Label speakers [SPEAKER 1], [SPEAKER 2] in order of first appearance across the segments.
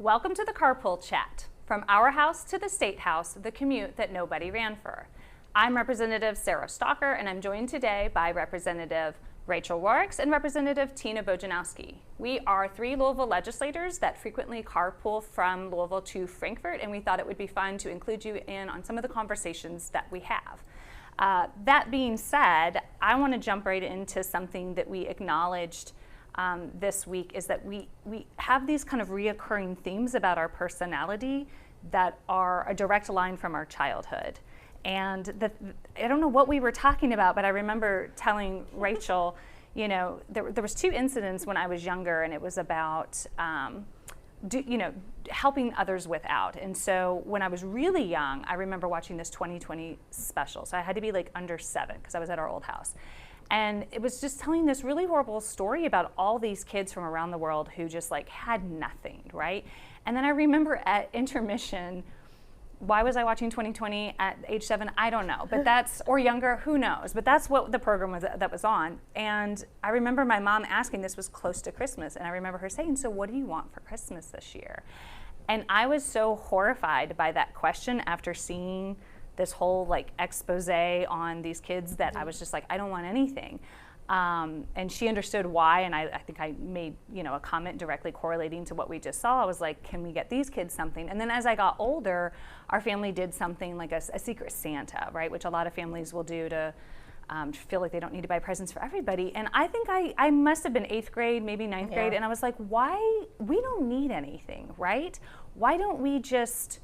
[SPEAKER 1] Welcome to the Carpool Chat. From our house to the State House, the commute that nobody ran for. I'm Representative Sarah Stalker, and I'm joined today by Representative Rachel Rorix and Representative Tina Bojanowski. We are three Louisville legislators that frequently carpool from Louisville to Frankfort, and we thought it would be fun to include you in on some of the conversations that we have. That being said, I want to jump right into something that we acknowledged this week, is that we have these kind of reoccurring themes about our personality that are a direct line from our childhood. And I don't know what we were talking about, but I remember telling Rachel, you know, there was two incidents when I was younger, and it was about, helping others without. And so when I was really young, I remember watching this 2020 special. So I had to be like under 7 because I was at our old house. And it was just telling this really horrible story about all these kids from around the world who just like had nothing, right? And then I remember at intermission, why was I watching 2020 at age 7? I don't know, but that's, or younger, who knows? But that's what the program was that was on. And I remember my mom asking, this was close to Christmas, and I remember her saying, so what do you want for Christmas this year? And I was so horrified by that question after seeing this whole like expose on these kids that I was just like, I don't want anything. And she understood why, and I think I made a comment directly correlating to what we just saw. I was like, can we get these kids something? And then as I got older, our family did something like a secret Santa, right? Which a lot of families will do to feel like they don't need to buy presents for everybody. And I think I must have been 8th grade, maybe 9th grade, and I was like, why? We don't need anything, right? Why don't we just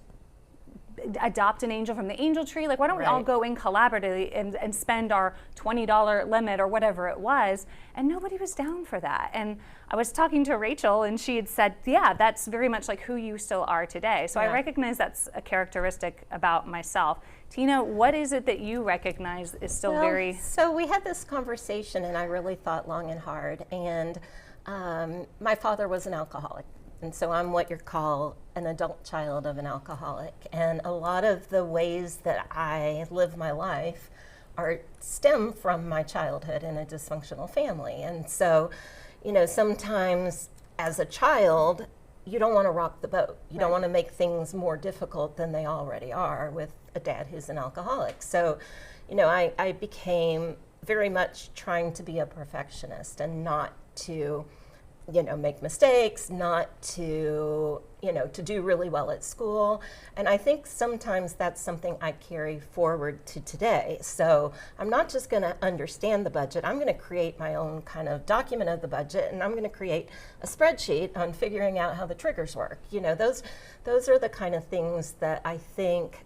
[SPEAKER 1] adopt an angel from the angel tree? Like, why don't we all go in collaboratively and spend our $20 limit or whatever it was? And nobody was down for that. And I was talking to Rachel, and she had said, yeah, that's very much like who you still are today. So I recognize that's a characteristic about myself. Tina, what is it that you recognize is still very...
[SPEAKER 2] So we had this conversation, and I really thought long and hard. And my father was an alcoholic. And so I'm what you call an adult child of an alcoholic. And a lot of the ways that I live my life stem from my childhood in a dysfunctional family. And so, sometimes as a child, you don't want to rock the boat. You don't want to make things more difficult than they already are with a dad who's an alcoholic. So, I became very much trying to be a perfectionist and not to make mistakes, not to, to do really well at school. And I think sometimes that's something I carry forward to today. So I'm not just going to understand the budget. I'm going to create my own kind of document of the budget, and I'm going to create a spreadsheet on figuring out how the triggers work. Those are the kind of things that I think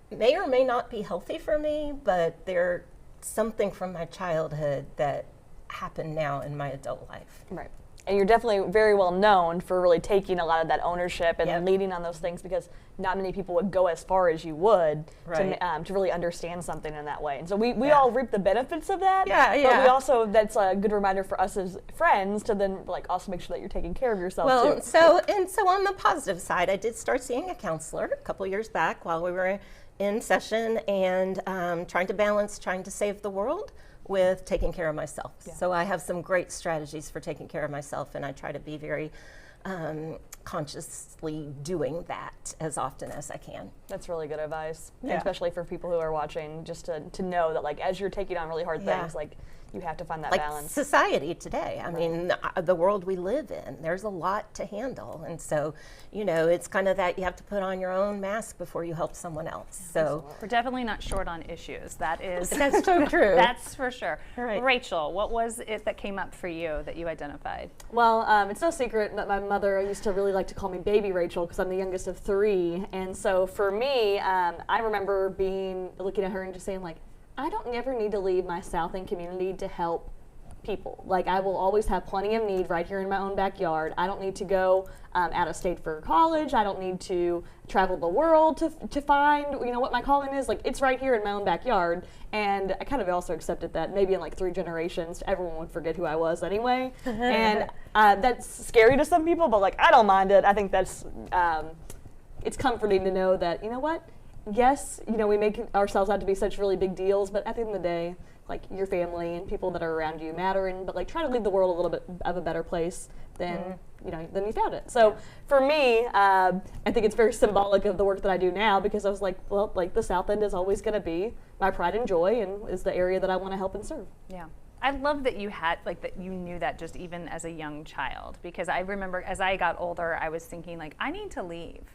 [SPEAKER 2] may or may not be healthy for me, but they're something from my childhood that happen now in my adult life.
[SPEAKER 3] Right. And you're definitely very well known for really taking a lot of that ownership and leading on those things, because not many people would go as far as you would to really understand something in that way. And so we all reap the benefits of that. But we also, that's a good reminder for us as friends to then also make sure that you're taking care of yourself too.
[SPEAKER 2] So on the positive side, I did start seeing a counselor a couple years back while we were in session, and trying to save the world with taking care of myself. So I have some great strategies for taking care of myself, and I try to be very consciously doing that as often as I can.
[SPEAKER 3] That's really good advice, especially for people who are watching, just to know that as you're taking on really hard things, you have to find that balance.
[SPEAKER 2] Society today, I mean, the world we live in, there's a lot to handle. And so, it's kind of that you have to put on your own mask before you help someone else. So
[SPEAKER 1] we're definitely not short on issues. That's
[SPEAKER 2] so true.
[SPEAKER 1] That's for sure.
[SPEAKER 2] Right.
[SPEAKER 1] Rachel, what was it that came up for you that you identified?
[SPEAKER 3] Well, it's no secret that my mother used to really like to call me Baby Rachel, because I'm the youngest of 3. And so for me, I remember looking at her and just saying I don't ever need to leave my South End community to help people. I will always have plenty of need right here in my own backyard. I don't need to go out of state for college. I don't need to travel the world to find what my calling is. It's right here in my own backyard. And I kind of also accepted that maybe in 3 generations, everyone would forget who I was anyway. And that's scary to some people, but I don't mind it. I think that's it's comforting to know that, yes, we make ourselves out to be such really big deals, but at the end of the day, your family and people that are around you matter, but try to leave the world a little bit of a better place than then you found it. So for me, I think it's very symbolic of the work that I do now, because I was like, well, like the South End is always going to be my pride and joy, and is the area that I want to help and serve.
[SPEAKER 1] Yeah. I love that you had, like, that you knew that just even as a young child, because I remember as I got older, I was thinking, like, I need to leave.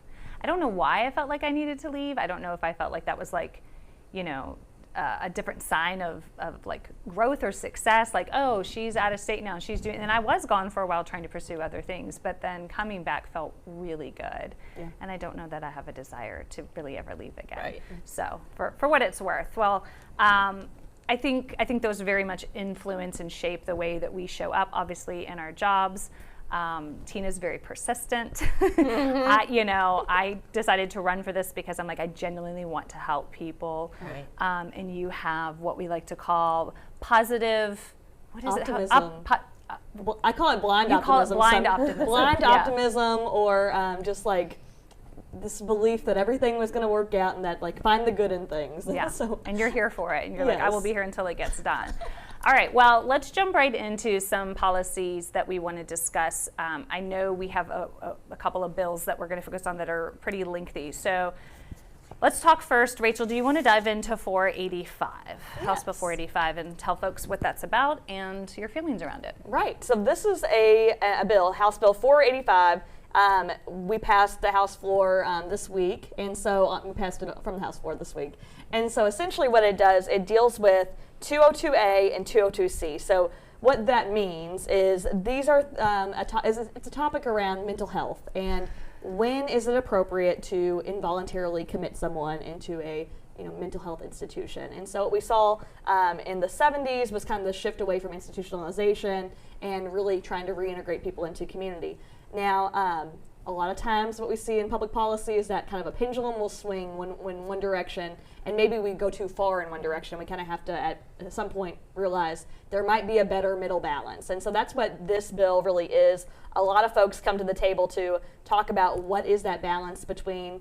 [SPEAKER 1] I don't know why I felt like I needed to leave. I don't know if I felt like that was like, a different sign of like growth or success, like, oh, she's out of state now and she's doing, and I was gone for a while trying to pursue other things, but then coming back felt really good. Yeah. And I don't know that I have a desire to really ever leave again.
[SPEAKER 2] Right.
[SPEAKER 1] So for what it's worth, well, I think those very much influence and shape the way that we show up, obviously, in our jobs. Tina's very persistent. I decided to run for this because I'm like, I genuinely want to help people.
[SPEAKER 2] Right.
[SPEAKER 1] And you have what we like to call positive, what is
[SPEAKER 3] optimism. I call it blind optimism.
[SPEAKER 1] You call it blind optimism.
[SPEAKER 3] Blind optimism, or just like this belief that everything was going to work out, and that, like, find the good in things.
[SPEAKER 1] Yeah.
[SPEAKER 3] So,
[SPEAKER 1] and you're here for it. And you're
[SPEAKER 3] yes.
[SPEAKER 1] like, I will be here until it gets done. All right, well, let's jump right into some policies that we want to discuss. I know we have a couple of bills that we're going to focus on that are pretty lengthy. So let's talk first. Rachel, do you want to dive into 485, House Bill 485, and tell folks what that's about and your feelings around it?
[SPEAKER 3] Right. So this is a bill, House Bill 485. We passed the House floor this week, and so we passed it from the House floor this week. And so essentially what it does, it deals with 202A and 202C. So what that means is these are it's a topic around mental health, and when is it appropriate to involuntarily commit someone into a mental health institution. And so what we saw in the 70s was kind of the shift away from institutionalization and really trying to reintegrate people into community. Now, a lot of times what we see in public policy is that kind of a pendulum will swing when one direction, and maybe we go too far in one direction. We kind of have to, at some point, realize there might be a better middle balance. And so that's what this bill really is. A lot of folks come to the table to talk about what is that balance between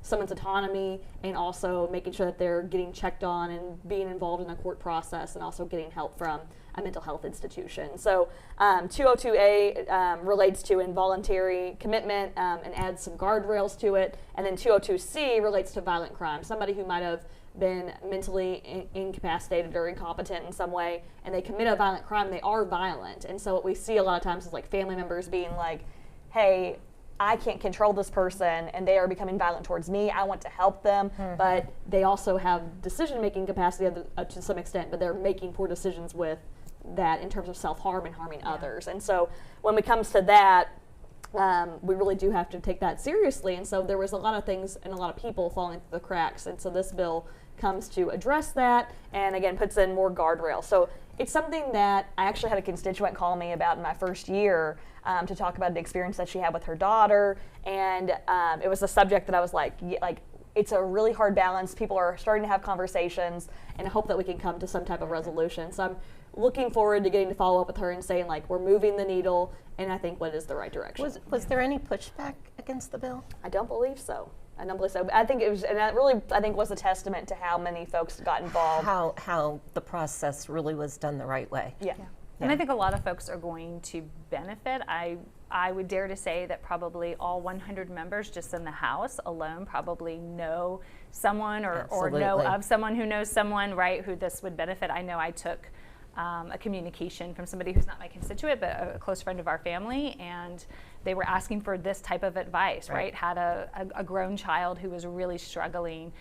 [SPEAKER 3] someone's autonomy and also making sure that they're getting checked on and being involved in a court process, and also getting help from a mental health institution. So 202A relates to involuntary commitment and adds some guardrails to it. And then 202C relates to violent crime. Somebody who might have been mentally incapacitated or incompetent in some way, and they commit a violent crime, they are violent. And so what we see a lot of times is like family members being like, hey, I can't control this person and they are becoming violent towards me. I want to help them, but they also have decision-making capacity to some extent, but they're making poor decisions with that in terms of self-harm and harming others. And so when it comes to that, we really do have to take that seriously. And so there was a lot of things and a lot of people falling through the cracks. And so this bill comes to address that, and again puts in more guardrails. So it's something that I actually had a constituent call me about in my first year to talk about the experience that she had with her daughter. And it was a subject that I was like, it's a really hard balance. People are starting to have conversations, and I hope that we can come to some type of resolution. So I'm looking forward to getting to follow up with her and saying, like, we're moving the needle, and I think what is the right direction.
[SPEAKER 2] Was there any pushback against the bill?
[SPEAKER 3] I don't believe so. I think it was, and that really, I think, was a testament to how many folks got involved.
[SPEAKER 2] How the process really was done the right way.
[SPEAKER 1] Yeah. And I think a lot of folks are going to benefit. I would dare to say that probably all 100 members just in the House alone probably know someone or know of someone who knows someone, right, who this would benefit. I know I took a communication from somebody who's not my constituent, but a close friend of our family, and they were asking for this type of advice, right? Had a grown child who was really struggling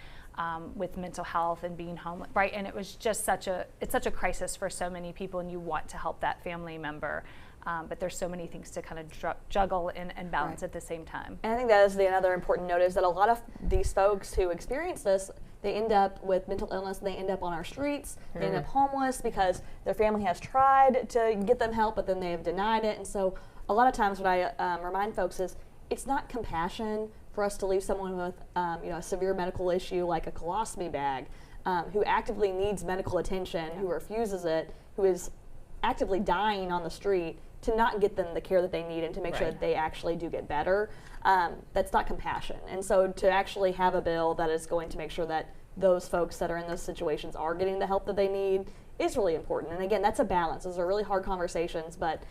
[SPEAKER 1] with mental health and being homeless, right? And it was just it's such a crisis for so many people, and you want to help that family member. But there's so many things to kind of juggle and balance at the same time.
[SPEAKER 3] And I think that is another important note, is that a lot of these folks who experience this, they end up with mental illness, they end up on our streets, they end up homeless because their family has tried to get them help, but then they have denied it. And so a lot of times what I remind folks is, it's not compassion for us to leave someone with a severe medical issue like a colostomy bag, who actively needs medical attention, who refuses it, who is actively dying on the street, to not get them the care that they need and to make sure that they actually do get better. That's not compassion. And so to actually have a bill that is going to make sure that those folks that are in those situations are getting the help that they need is really important. And again, that's a balance. Those are really hard conversations, but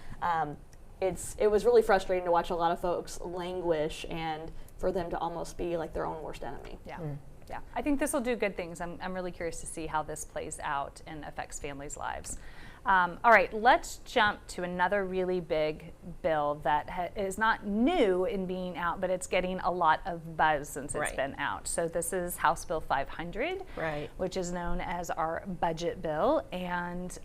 [SPEAKER 3] it was really frustrating to watch a lot of folks languish and for them to almost be like their own worst enemy.
[SPEAKER 1] Yeah. Yeah, I think this will do good things. I'm really curious to see how this plays out and affects families' lives. All right, let's jump to another really big bill that is not new in being out, but it's getting a lot of buzz since it's been out. So this is House Bill 500, which is known as our budget bill. And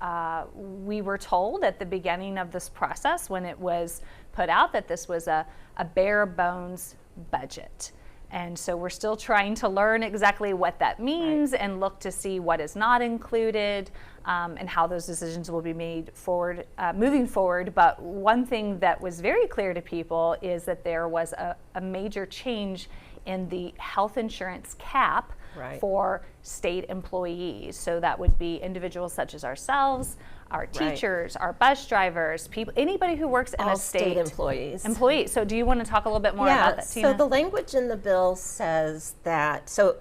[SPEAKER 1] we were told at the beginning of this process when it was put out that this was a bare bones budget. And so we're still trying to learn exactly what that means and look to see what is not included and how those decisions will be made forward, moving forward. But one thing that was very clear to people is that there was a major change in the health insurance cap for state employees. So that would be individuals such as ourselves, our teachers, our bus drivers, people, anybody who works in
[SPEAKER 2] all
[SPEAKER 1] a state
[SPEAKER 2] employees.
[SPEAKER 1] So do you want to talk a little bit more about that, Tina?
[SPEAKER 2] So the language in the bill says that, so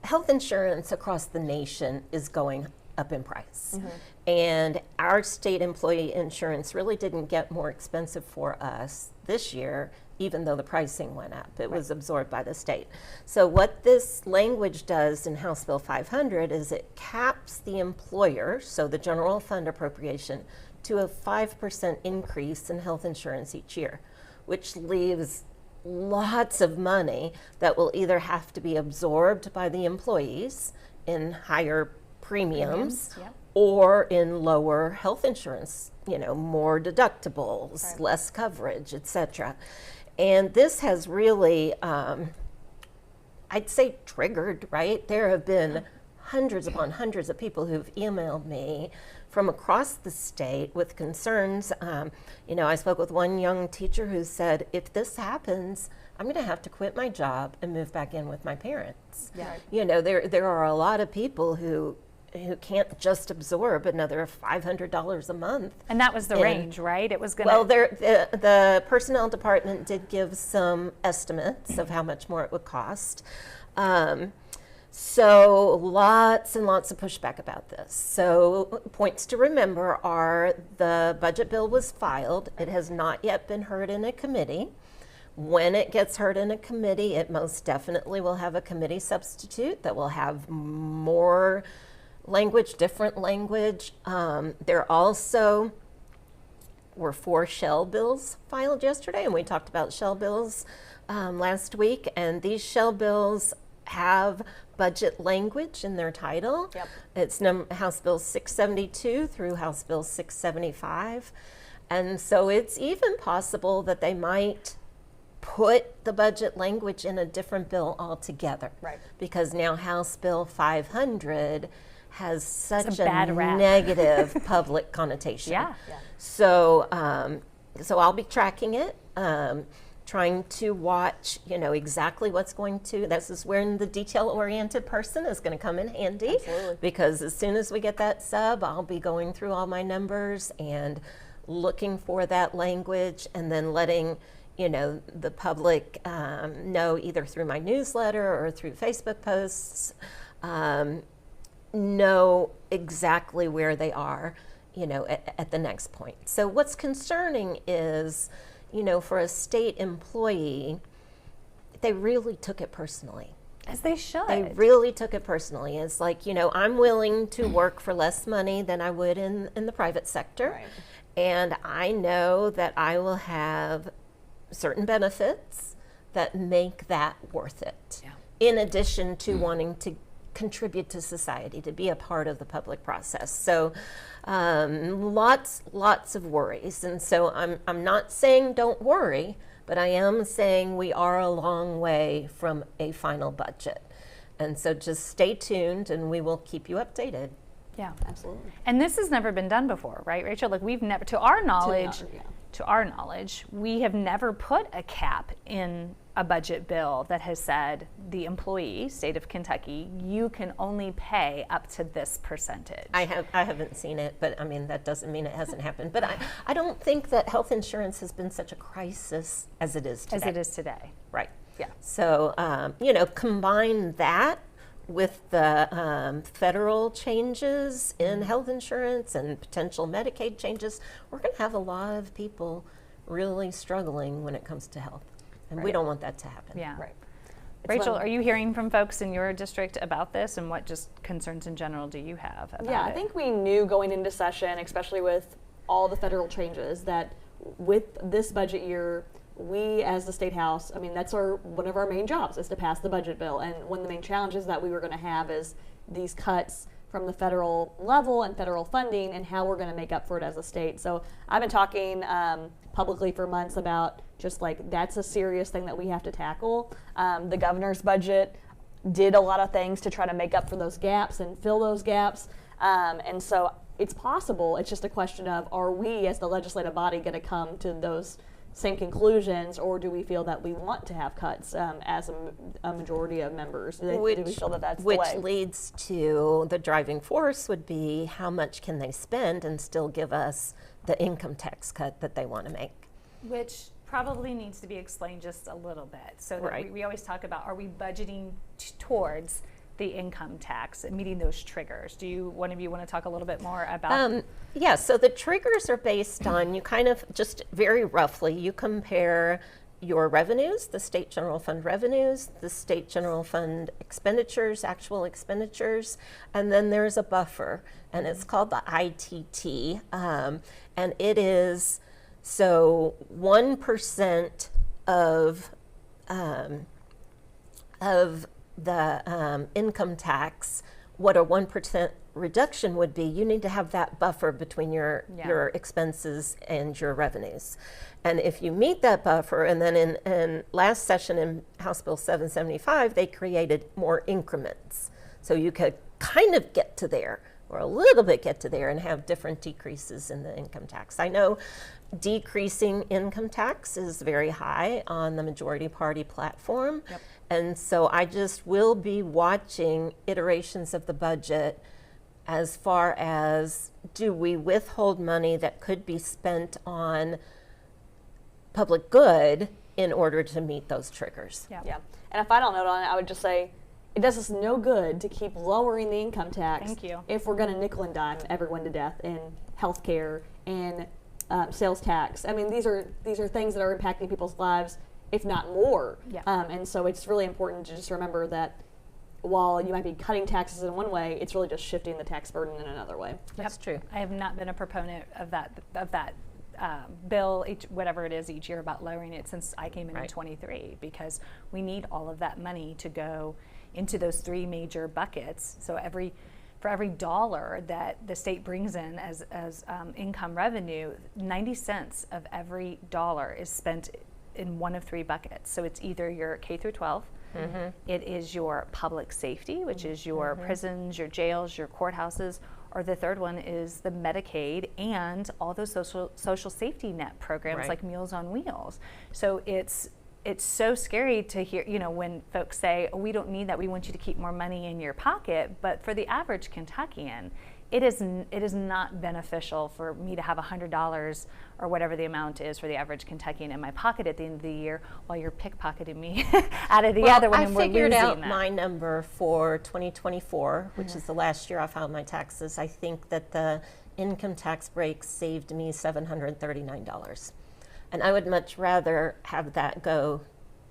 [SPEAKER 2] health insurance across the nation is going up in price. And our state employee insurance really didn't get more expensive for us this year, even though the pricing went up. It was absorbed by the state. So what this language does in House Bill 500 is it caps the employer, so the general fund appropriation, to a 5% increase in health insurance each year, which leaves lots of money that will either have to be absorbed by the employees in higher premiums or in lower health insurance, more deductibles, less coverage, etc. And this has really, I'd say, triggered, right? There have been hundreds upon hundreds of people who've emailed me from across the state with concerns. I spoke with one young teacher who said, if this happens, I'm going to have to quit my job and move back in with my parents. There are a lot of people who can't just absorb another $500 a month.
[SPEAKER 1] And that was the range, right? It was going
[SPEAKER 2] to... Well, the personnel department did give some estimates of how much more it would cost. So lots and lots of pushback about this. So points to remember are the budget bill was filed. It has not yet been heard in a committee. When it gets heard in a committee, it most definitely will have a committee substitute that will have more language, different language. There also were 4 shell bills filed yesterday, and we talked about shell bills last week, and these shell bills have budget language in their title. It's House Bill 672 through House Bill 675, and so it's even possible that they might put the budget language in a different bill altogether, because now House Bill 500 has such a negative public connotation. So I'll be tracking it, trying to watch, exactly what's going to, this is where the detail-oriented person is going to come in handy. Because as soon as we get that sub, I'll be going through all my numbers and looking for that language and then letting the public know either through my newsletter or through Facebook posts, know exactly where they are, at the next point. So what's concerning is, for a state employee, they really took it personally.
[SPEAKER 1] As they should.
[SPEAKER 2] They really took it personally. It's like, I'm willing to work for less money than I would in the private sector. And I know that I will have certain benefits that make that worth it. In addition to wanting to contribute to society, to be a part of the public process. So lots of worries. And so I'm not saying don't worry, but I am saying we are a long way from a final budget. And so just stay tuned and we will keep you updated.
[SPEAKER 1] Yeah, absolutely. And this has never been done before, right, Rachel? Like we've never, to our knowledge, we have never put a cap in a budget bill that has said the employee, state of Kentucky, you can only pay up to this percentage.
[SPEAKER 2] I haven't seen it, but I mean that doesn't mean it hasn't happened. But I don't think that health insurance has been such a crisis as it is today. Right.
[SPEAKER 1] Yeah.
[SPEAKER 2] So combine that with the federal changes in health insurance and potential Medicaid changes, we're going to have a lot of people really struggling when it comes to health. And we
[SPEAKER 3] Right.
[SPEAKER 2] don't want that to happen.
[SPEAKER 1] Yeah.
[SPEAKER 3] Right.
[SPEAKER 1] Rachel,
[SPEAKER 3] when-
[SPEAKER 1] are you hearing from folks in your district about this, and what just concerns in general do you have about
[SPEAKER 3] Yeah,
[SPEAKER 1] it?
[SPEAKER 3] I think we knew going into session, especially with all the federal changes, that with this budget year, we as the State House, I mean, that's one of our main jobs is to pass the budget bill. And one of the main challenges that we were going to have is these cuts from the federal level and federal funding and how we're going to make up for it as a state. So I've been talking publicly for months about just like that's a serious thing that we have to tackle. The governor's budget did a lot of things to try to make up for those gaps and fill those gaps. And so it's possible. It's just a question of, are we as the legislative body going to come to those same conclusions, or do we feel that we want to have cuts as a majority of members? Do we feel that that's the way?
[SPEAKER 2] Which leads to the driving force would be how much can they spend and still give us the income tax cut that they want to make.
[SPEAKER 1] Which probably needs to be explained just a little bit. So that
[SPEAKER 2] Right.
[SPEAKER 1] we always talk about, are we budgeting towards the income tax and meeting those triggers? One of you want to talk a little bit more about?
[SPEAKER 2] Yeah, so the triggers are based on, you kind of just very roughly, you compare your revenues, the state general fund revenues, the state general fund expenditures, actual expenditures, and then there's a buffer, and it's called the ITT, and it is, so 1% of the income tax, what a 1% reduction would be, you need to have that buffer between your expenses and your revenues. And if you meet that buffer, and then in last session in House Bill 775, they created more increments. So you could kind of get to there, or a little bit get to there, and have different decreases in the income tax. I know decreasing income tax is very high on the majority party platform.
[SPEAKER 1] Yep.
[SPEAKER 2] And so I just will be watching iterations of the budget as far as, do we withhold money that could be spent on public good in order to meet those triggers?
[SPEAKER 3] Yeah. And a final note on it, I would just say, it does us no good to keep lowering the income tax.
[SPEAKER 1] Thank you.
[SPEAKER 3] If we're going to nickel and dime everyone to death in healthcare and sales tax. I mean, these are things that are impacting people's lives, if not more.
[SPEAKER 1] Yeah.
[SPEAKER 3] And so it's really important to just remember that while you might be cutting taxes in one way, it's really just shifting the tax burden in another way.
[SPEAKER 2] That's true.
[SPEAKER 1] I have not been a proponent of that bill, whatever it is each year, about lowering it since I came in
[SPEAKER 2] Right.
[SPEAKER 1] 23, because we need all of that money to go into those three major buckets. So for every dollar that the state brings in as income revenue, 90 cents of every dollar is spent in one of three buckets. So it's either your K through 12, it is your public safety, which is your prisons, your jails, your courthouses, or the third one is the Medicaid and all those social safety net programs
[SPEAKER 2] Right.
[SPEAKER 1] like Meals on Wheels. So it's so scary to hear, when folks say, oh, we don't need that, we want you to keep more money in your pocket. But for the average Kentuckian, it is not beneficial for me to have $100 or whatever the amount is for the average Kentuckian in my pocket at the end of the year, while you're pickpocketing me out of the other one, and we're losing
[SPEAKER 2] I figured out
[SPEAKER 1] that.
[SPEAKER 2] my number for 2024, which is the last year I filed my taxes. I think that the income tax break saved me $739. And I would much rather have that go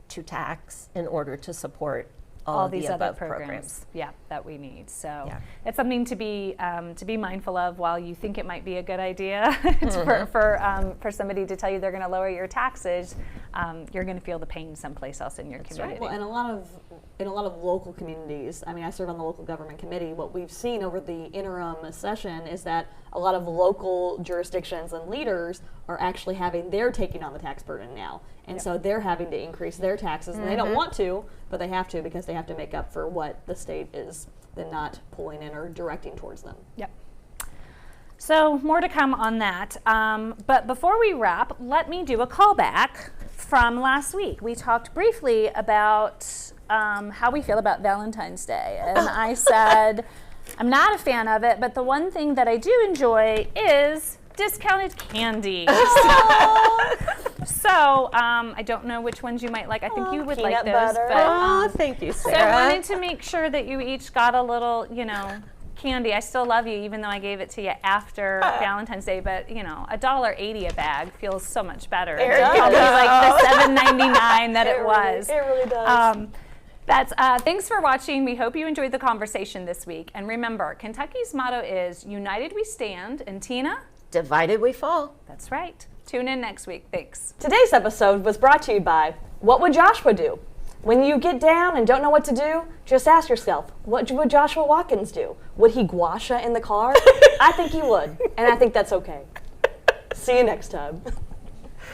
[SPEAKER 2] to tax in order to support all of
[SPEAKER 1] these
[SPEAKER 2] the
[SPEAKER 1] other
[SPEAKER 2] above
[SPEAKER 1] programs, that we need. So
[SPEAKER 2] Yeah.
[SPEAKER 1] it's something to be mindful of while you think it might be a good idea for somebody to tell you they're going to lower your taxes. You're going to feel the pain someplace else in your community.
[SPEAKER 3] Well, and in a lot of local communities, I mean, I serve on the local government committee. What we've seen over the interim session is that a lot of local jurisdictions and leaders are actually they're taking on the tax burden now. And so they're having to increase their taxes, and they don't want to, but they have to, because they have to make up for what the state is then not pulling in or directing towards them.
[SPEAKER 1] Yep. So more to come on that. But before we wrap, let me do a callback from last week. We talked briefly about how we feel about Valentine's Day. And I said, I'm not a fan of it, but the one thing that I do enjoy is discounted candy. So I don't know which ones you might like. I think you would like
[SPEAKER 3] peanut
[SPEAKER 1] those.
[SPEAKER 3] butter.
[SPEAKER 1] But,
[SPEAKER 2] Thank you,
[SPEAKER 1] so
[SPEAKER 2] Sarah.
[SPEAKER 1] I wanted to make sure that you each got a little, Candy, I still love you, even though I gave it to you after Valentine's Day. But you know, $1.80 a bag feels so much better.
[SPEAKER 3] It
[SPEAKER 1] than
[SPEAKER 3] does.
[SPEAKER 1] like the $7.99 that it was.
[SPEAKER 3] It really does.
[SPEAKER 1] Thanks for watching. We hope you enjoyed the conversation this week. And remember, Kentucky's motto is "United we stand." And Tina,
[SPEAKER 2] Divided we fall.
[SPEAKER 1] that's right. Tune in next week. Thanks.
[SPEAKER 3] Today's episode was brought to you by What Would Joshua Do? When you get down and don't know what to do, just ask yourself, what would Joshua Watkins do? Would he guasha in the car? I think he would, and I think that's okay. See you next time.